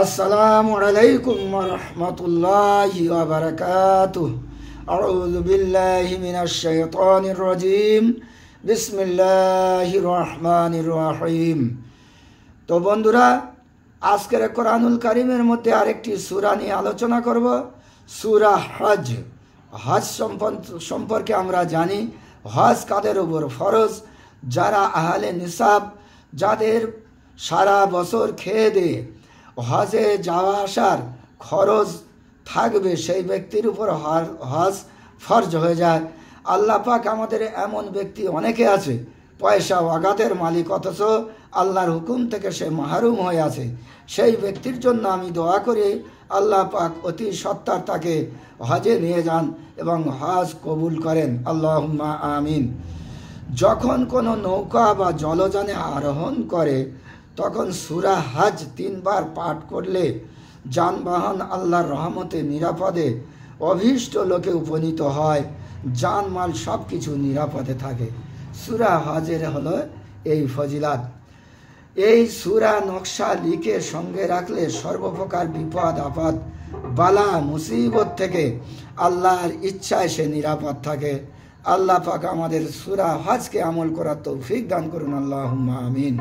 আসসালামু আলাইকুম ওয়া রাহমাতুল্লাহি ওয়া বারাকাতুহু। আউযু বিল্লাহি মিনাশ শাইতানির রাজীম। বিসমিল্লাহির রহমানির রহিম। তো বন্ধুরা, আজকের কোরআনুল কারীমের মধ্যে আরেকটি সূরা নিয়ে আলোচনা করব, সূরা হজ। হজ সম্পর্কে আমরা জানি, হজ কাদের উপর ফরজ? যারা আহলে নিসাব, যাদের সারা বছর খেয়ে দিয়ে হজে যাওয়া আসার খরচ থাকবে, সেই ব্যক্তির উপর হজ ফরজ হয়ে যায়। আল্লাহ পাক আমাদের এমন ব্যক্তি অনেকে আছে, পয়সা অগাধের মালিক, অথচ আল্লাহর হুকুম থেকে সে মাহরুম হয়ে আছে। সেই ব্যক্তির জন্য আমি দোয়া করি, আল্লাহ পাক অতি সত্বর তাকে হজে নিয়ে যান এবং হজ কবুল করেন, আল্লাহুম্মা আমিন। যখন কোনো নৌকা বা জলযানে আরোহণ করে, তখন সূরা হজ 3 বার পাঠ করলে যানবাহন আল্লাহর রহমতে নিরাপদে অভীষ্ট লোকে উপনীত হয়, জানমাল সব কিছু নিরাপদে থাকে। সূরা হজের হলো এই ফজিলাত। এই সূরা নকশা লিখে সঙ্গে রাখলে সর্বপ্রকার বিপদ আপদ, বালা মুসিবত থেকে আল্লাহর ইচ্ছায় সে নিরাপদ থাকে। আল্লাহ পাক আমাদের সূরা হজকে আমল করার তৌফিক দান করুন, আল্লাহুম্মা আমিন।